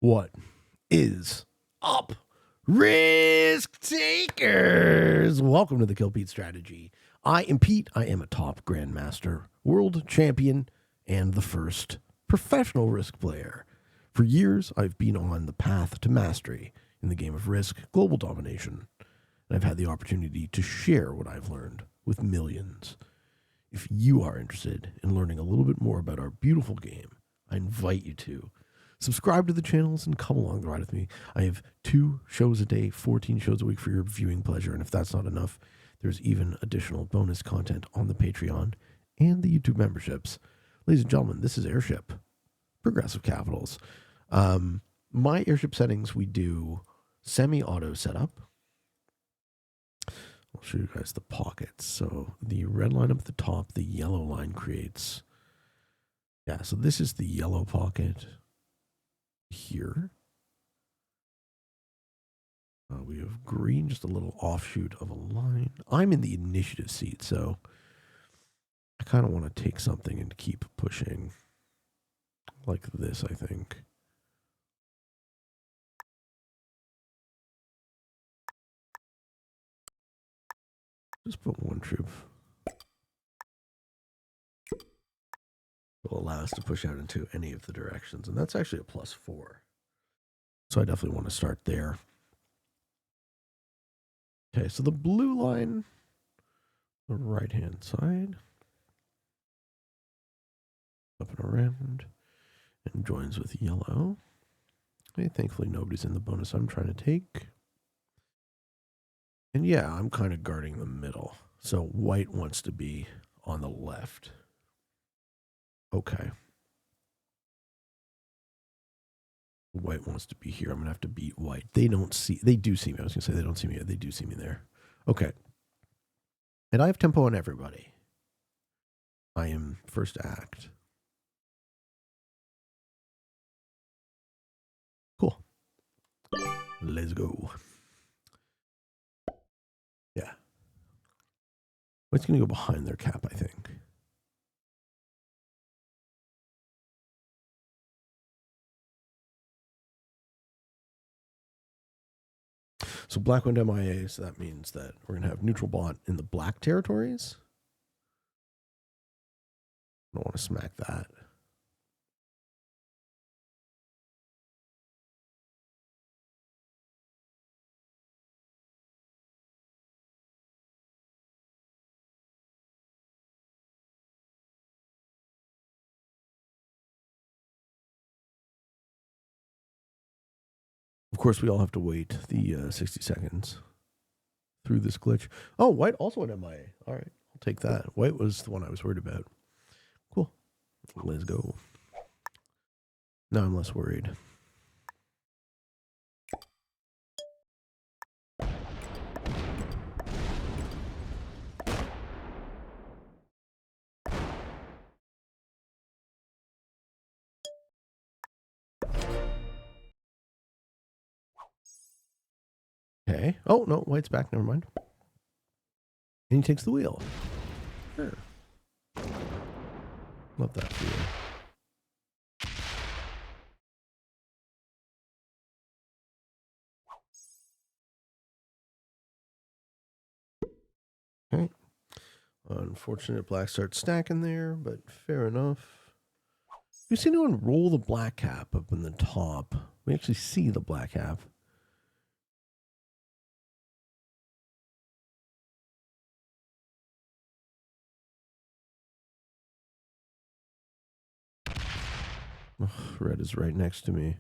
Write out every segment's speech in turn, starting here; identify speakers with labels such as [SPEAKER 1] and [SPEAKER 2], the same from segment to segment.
[SPEAKER 1] What is up, risk takers? Welcome to the Kill Pete strategy. I am Pete. I am a top grandmaster, world champion, and the first professional risk player. For years, I've been on the path to mastery in the game of Risk, global domination, and I've had the opportunity to share what I've learned with millions. If you are interested in learning a little bit more about our beautiful game, I invite you to subscribe to the channels and come along the ride with me. I have 2 shows a day, 14 shows a week for your viewing pleasure, and if that's not enough, there's even additional bonus content on the Patreon and the YouTube memberships. Ladies and gentlemen, this is Airship, Progressive Capitals. My Airship settings, we do semi-auto setup. I'll show you guys the pockets. So the red line up at the top, the yellow line creates. Yeah, so this is the yellow pocket here. We have green, just a little offshoot of a line. I'm in the initiative seat, so I kind of want to take something and keep pushing like this, I think. Just put 1 troop. Will allow us to push out into any of the directions, and that's actually a +4. So I definitely want to start there. Okay, so the blue line, the right-hand side, up and around, and joins with yellow. Okay, thankfully nobody's in the bonus I'm trying to take. And yeah, I'm kind of guarding the middle. So white wants to be on the left. Okay. White wants to be here. I'm going to have to beat white. They do see me. I was going to say they don't see me. They do see me there. Okay. And I have tempo on everybody. I am first act. Cool. Let's go. Yeah. White's going to go behind their cap, I think. So black went MIA, so that means that we're going to have neutral bot in the black territories. I don't want to smack that. Of course, we all have to wait the 60 seconds through this glitch. Oh, white also went MIA. All right, I'll take that. White was the one I was worried about. Cool. Let's go. Now I'm less worried. Okay. Oh, no, white's back. Never mind. And he takes the wheel. Sure. Love that for you. Okay. Unfortunate black starts stacking there, but fair enough. You see anyone roll the black cap up in the top? We actually see the black cap. Oh, red is right next to me.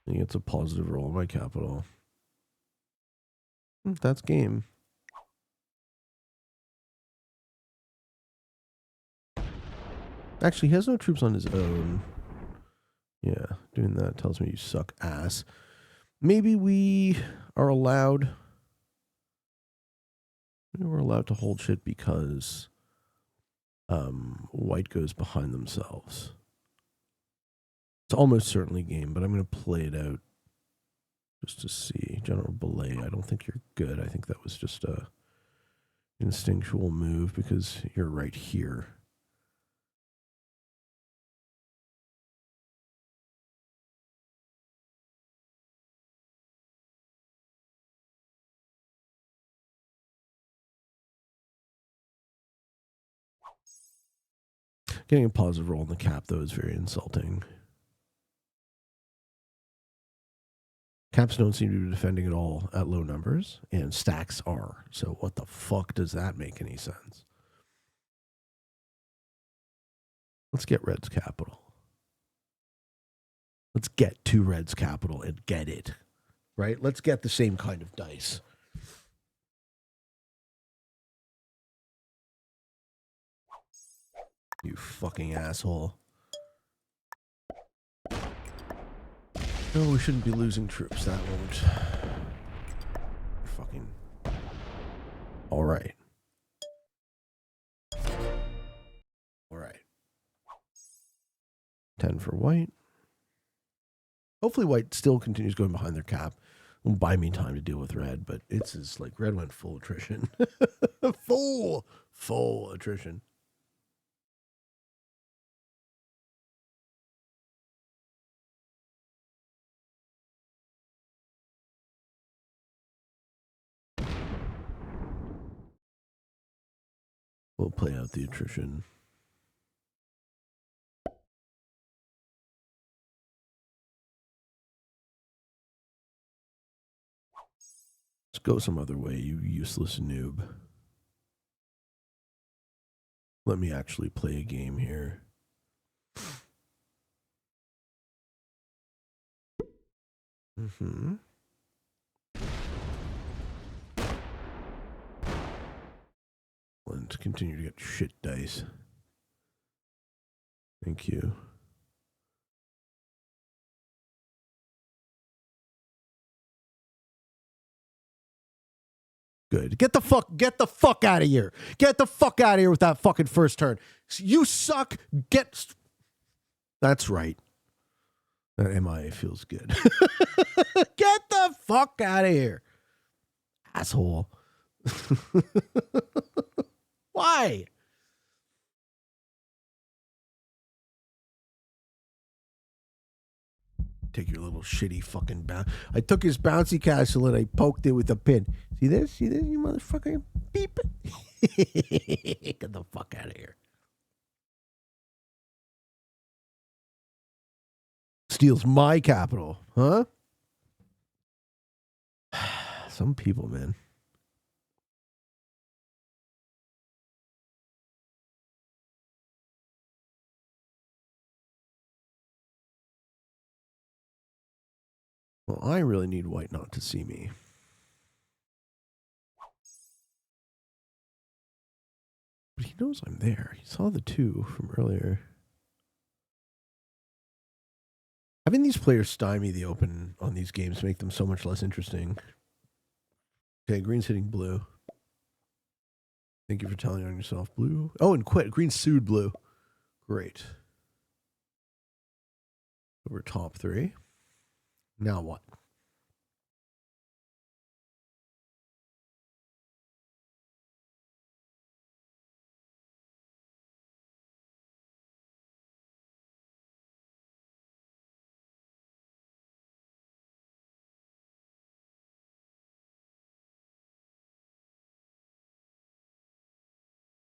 [SPEAKER 1] He gets a positive roll on my capital. That's game. Actually, he has no troops on his own. Yeah, doing that tells me you suck ass. Maybe we are allowed... Maybe we're allowed to hold shit because white goes behind themselves. It's almost certainly game, but I'm going to play it out just to see. General Belay, I don't think you're good. I think that was just a instinctual move because you're right here. Getting a positive roll on the cap, though, is very insulting. Caps don't seem to be defending at all at low numbers, and stacks are. So what the fuck does that make any sense? Let's get Red's capital. Let's get 2 Reds capital and get it. Right? Let's get the same kind of dice. You fucking asshole. No, we shouldn't be losing troops. That won't. Fucking. All right. All right. 10 for white. Hopefully white still continues going behind their cap. Won't buy me time to deal with red, but it's just like red went full attrition. Full attrition. We'll play out the attrition. Let's go some other way, you useless noob. Let me actually play a game here. Mm-hmm. And continue to get shit dice. Thank you. Good. Get the fuck out of here. Get the fuck out of here with that fucking first turn. You suck. That's right. That MIA feels good. Get the fuck out of here. Asshole. Why? Take your little shitty fucking bounce. I took his bouncy castle and I poked it with a pin. See this? See this, you motherfucker? Beep. Get the fuck out of here. Steals my capital, huh? Some people, man. Well, I really need white not to see me. But he knows I'm there. He saw the 2 from earlier. Having these players stymie the open on these games make them so much less interesting. Okay, green's hitting blue. Thank you for telling on yourself, blue. Oh, and quit. Green sued blue. Great. Over top 3. Now what?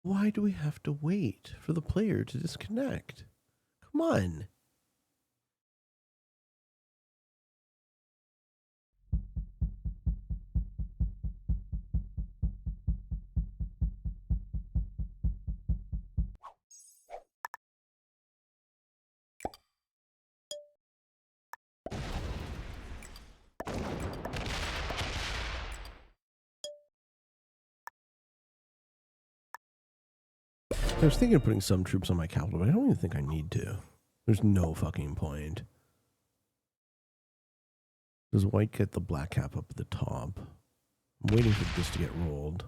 [SPEAKER 1] Why do we have to wait for the player to disconnect? Come on. I was thinking of putting some troops on my capital, but I don't even think I need to. There's no fucking point. Does white get the black cap up at the top? I'm waiting for this to get rolled.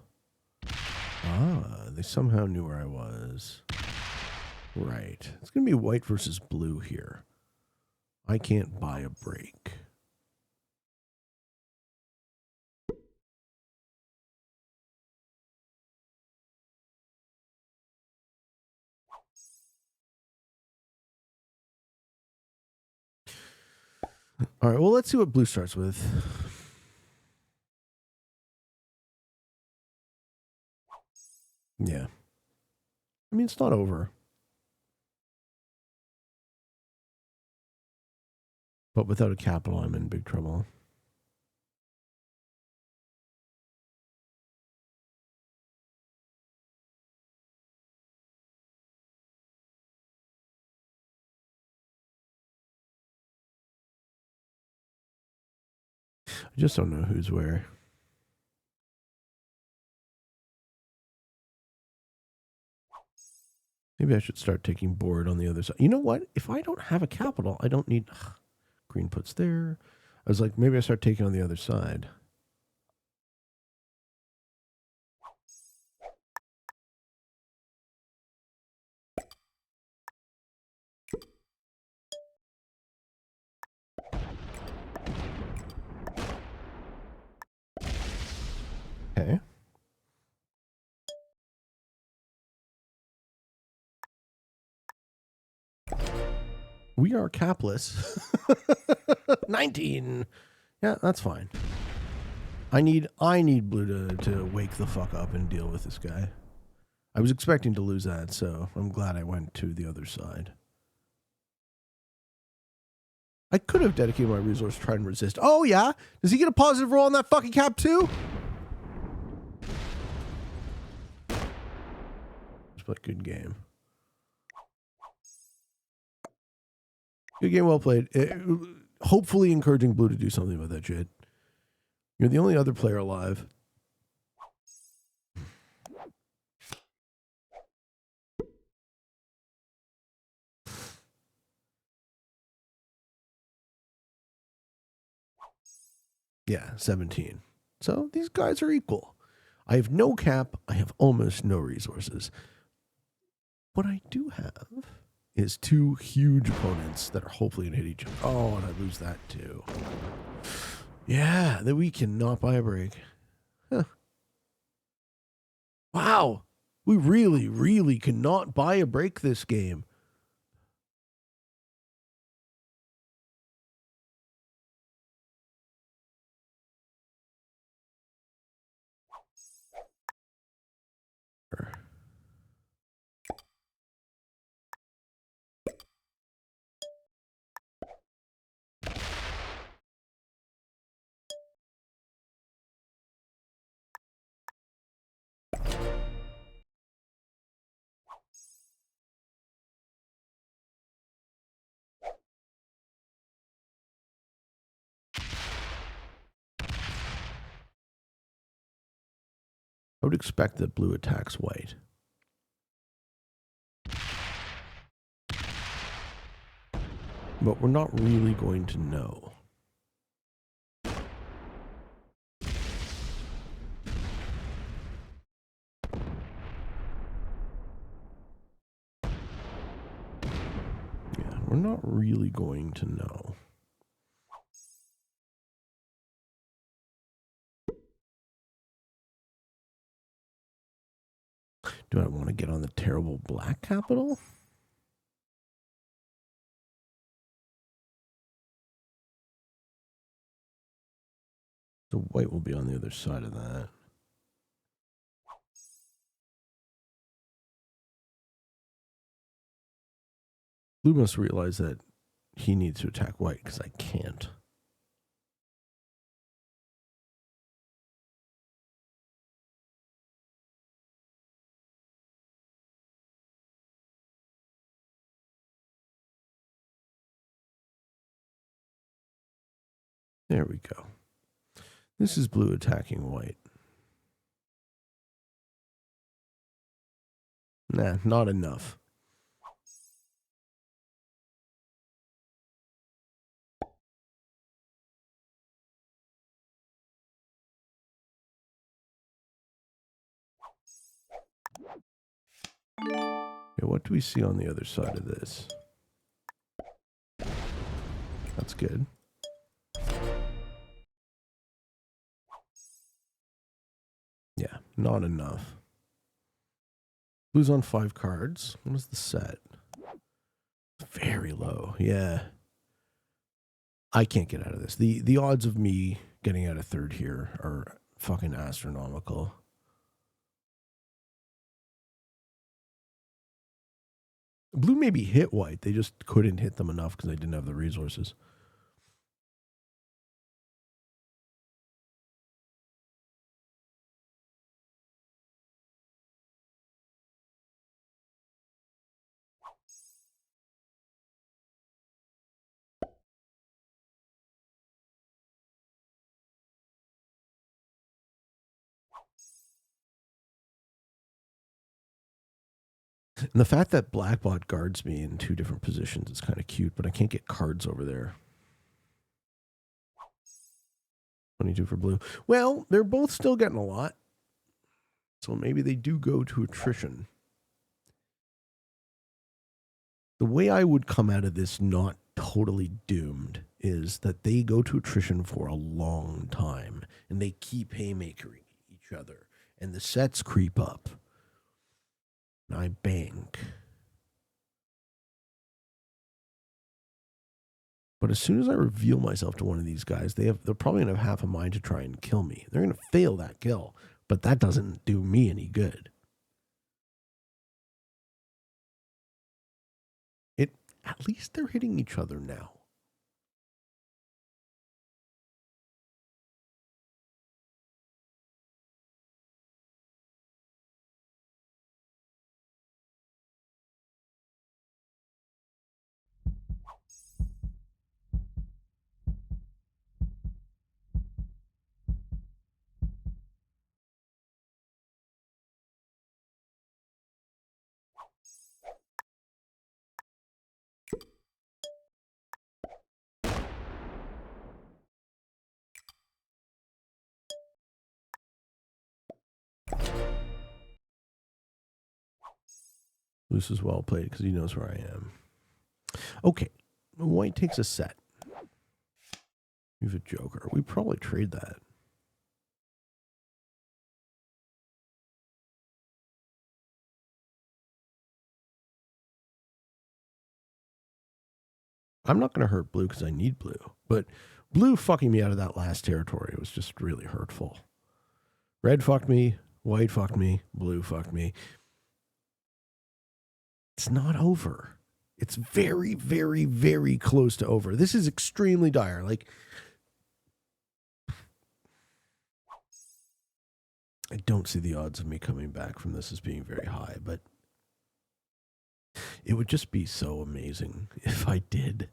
[SPEAKER 1] Ah, they somehow knew where I was. Right. It's going to be white versus blue here. I can't buy a break. All right, well, let's see what blue starts with. Yeah. I mean, it's not over. But without a capital, I'm in big trouble. I just don't know who's where. Maybe I should start taking board on the other side. You know what? If I don't have a capital, I don't need... green puts there. I was like, maybe I start taking on the other side. Okay. We are capless. 19. Yeah, that's fine. I need blue to wake the fuck up and deal with this guy. I was expecting to lose that, so I'm glad I went to the other side. I could have dedicated my resource to try and resist. Oh, yeah? Does he get a positive roll on that fucking cap, too? But good game. Good game, well played. Hopefully encouraging blue to do something about that shit. You're the only other player alive. Yeah, 17. So these guys are equal. I have no cap. I have almost no resources. What I do have is two huge opponents that are hopefully going to hit each other. Oh, and I lose that too. Yeah, that we cannot buy a break. Huh. Wow. We really, really cannot buy a break this game. I would expect that blue attacks white. But we're not really going to know. Yeah, we're not really going to know. Do I want to get on the terrible black capital? The white will be on the other side of that. Blue must realize that he needs to attack white because I can't. There we go. This is blue attacking white. Nah, not enough. Okay, what do we see on the other side of this? That's good. Yeah, not enough. Blue's on 5 cards. What is the set? Very low. Yeah. I can't get out of this. The odds of me getting out of third here are fucking astronomical. Blue maybe hit white. They just couldn't hit them enough because they didn't have the resources. And the fact that Blackbot guards me in 2 different positions is kind of cute, but I can't get cards over there. 22 for blue. Well, they're both still getting a lot. So maybe they do go to attrition. The way I would come out of this not totally doomed is that they go to attrition for a long time and they keep haymakering each other and the sets creep up. And I bank. But as soon as I reveal myself to one of these guys, they're probably going to have half a mind to try and kill me. They're going to fail that kill, but that doesn't do me any good. At least they're hitting each other now. This is well played because he knows where I am. Okay. White takes a set. We have a joker. We probably trade that. I'm not going to hurt blue because I need blue. But blue fucking me out of that last territory was just really hurtful. Red fucked me. White fucked me. Blue fucked me. It's not over. It's very, very, very close to over. This is extremely dire. Like, I don't see the odds of me coming back from this as being very high, but it would just be so amazing if I did.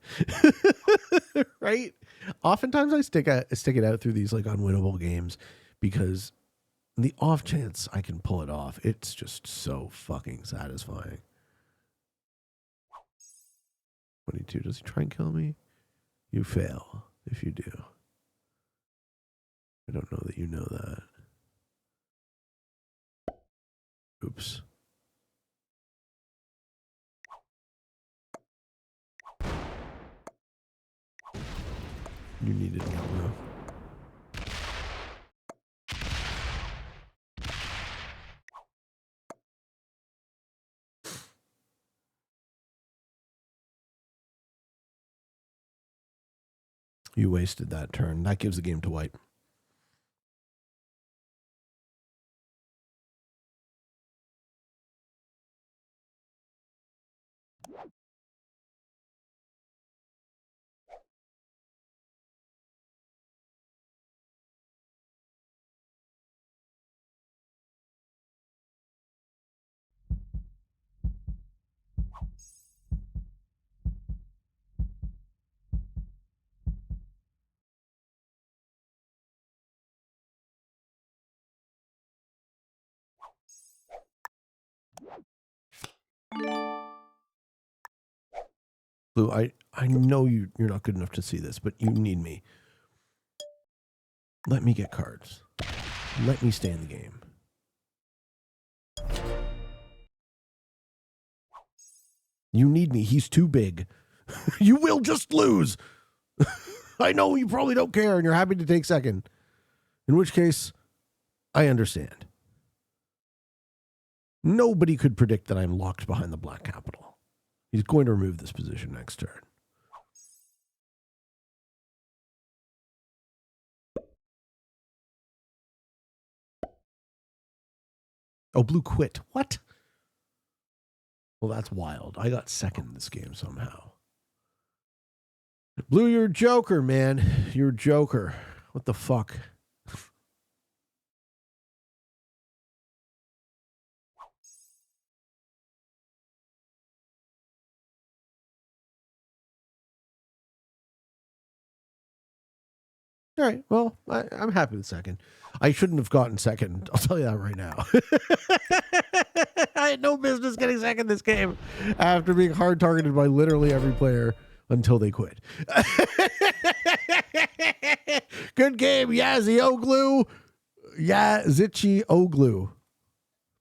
[SPEAKER 1] Right? Oftentimes I stick it out through these like unwinnable games because the off chance I can pull it off, it's just so fucking satisfying. 22, does he try and kill me? You fail if you do. I don't know that you know that. Oops. You needed me, bro. You wasted that turn. That gives the game to white. Blue, I know you're not good enough to see this, but you need me. Let me get cards. Let me stay in the game. You need me. He's too big. You will just lose. I know you probably don't care and you're happy to take second. In which case, I understand. Nobody could predict that I'm locked behind the black capital. He's going to remove this position next turn. Oh, blue quit. What? Well, that's wild. I got second in this game somehow. Blue, you're a joker, man. You're a joker. What the fuck? All right. Well, I'm happy with second. I shouldn't have gotten second. I'll tell you that right now. I had no business getting second this game after being hard targeted by literally every player until they quit. Good game, Yazzie Oglu. Yazici Oglu.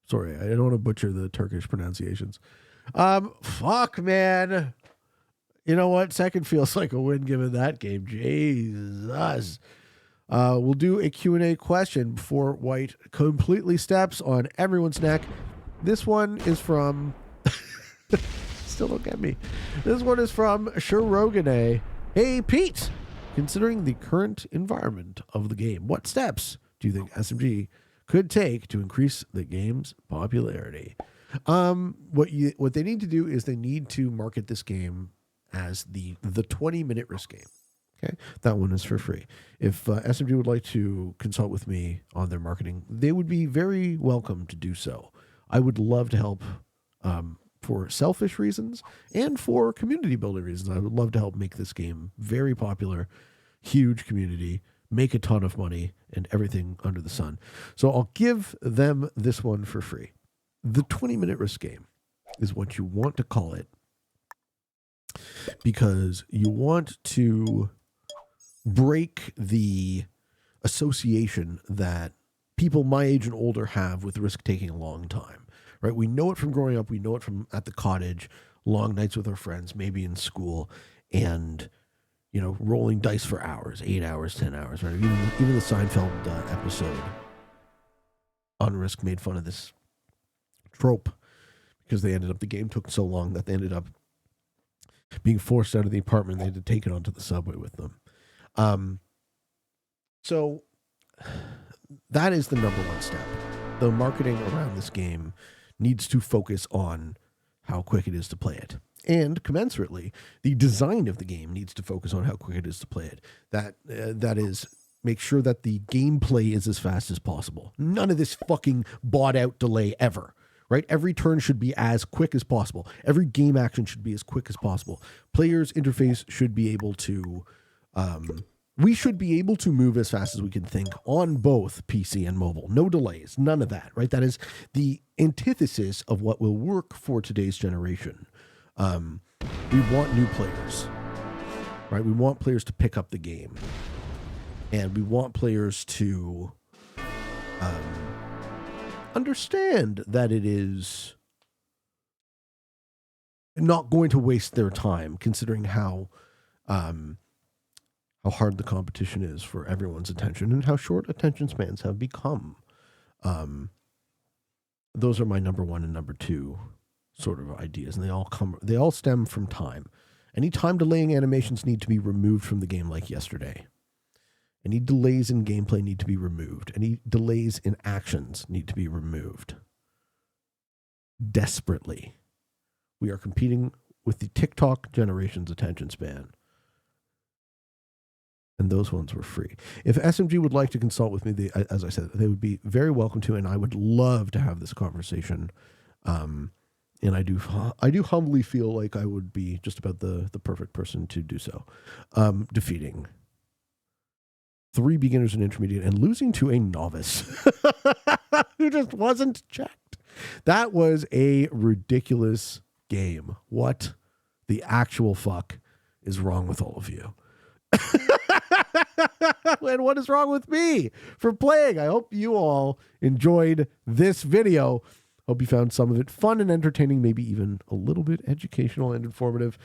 [SPEAKER 1] Sorry, I don't want to butcher the Turkish pronunciations. Fuck, man. You know what? Second feels like a win given that game. Jesus. We'll do a Q&A question before White completely steps on everyone's neck. This one is from... Still don't get me. This one is from Shirogane. Hey, Pete! Considering the current environment of the game, what steps do you think SMG could take to increase the game's popularity? What they need to do is they need to market this game as the 20-minute risk game. Okay, that one is for free. If SMG would like to consult with me on their marketing, they would be very welcome to do so. I would love to help for selfish reasons and for community building reasons. I would love to help make this game very popular, huge community, make a ton of money, and everything under the sun. So I'll give them this one for free. The 20-minute risk game is what you want to call it because you want to break the association that people my age and older have with risk taking a long time, right? We know it from growing up. We know it from at the cottage, long nights with our friends, maybe in school, and, you know, rolling dice for hours, 8 hours, 10 hours, right? Even the Seinfeld episode on Risk made fun of this trope because the game took so long that they ended up being forced out of the apartment. They had to take it onto the subway with them. So that is the number one step. The marketing around this game needs to focus on how quick it is to play it. And commensurately, the design of the game needs to focus on how quick it is to play it. That is, make sure that the gameplay is as fast as possible. None of this fucking bought out delay ever, right? Every turn should be as quick as possible. Every game action should be as quick as possible. Players' interface should be able to... we should be able to move as fast as we can think on both PC and mobile. No delays, none of that, right? That is the antithesis of what will work for today's generation. We want new players, right? We want players to pick up the game. And we want players to understand that it is not going to waste their time, considering how hard the competition is for everyone's attention and how short attention spans have become. Those are my number one and number two sort of ideas, and they all stem from time. Any time delaying animations need to be removed from the game like yesterday. Any delays in gameplay need to be removed. Any delays in actions need to be removed. Desperately. We are competing with the TikTok generation's attention span. And those ones were free. If SMG would like to consult with me, as I said, they would be very welcome to, and I would love to have this conversation. And I do humbly feel like I would be just about the perfect person to do so. Defeating 3 beginners and intermediate and losing to a novice who just wasn't checked. That was a ridiculous game. What the actual fuck is wrong with all of you? And what is wrong with me for playing? I hope you all enjoyed this video. Hope you found some of it fun and entertaining, maybe even a little bit educational and informative.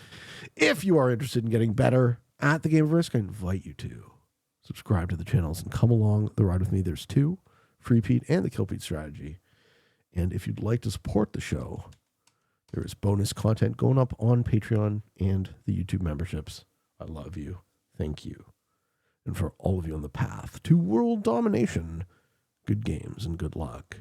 [SPEAKER 1] If you are interested in getting better at the game of Risk, I invite you to subscribe to the channels and come along the ride with me. There's 2, Free Pete and the Kill Pete strategy. And if you'd like to support the show, there is bonus content going up on Patreon and the YouTube memberships. I love you. Thank you. And for all of you on the path to world domination, good games and good luck.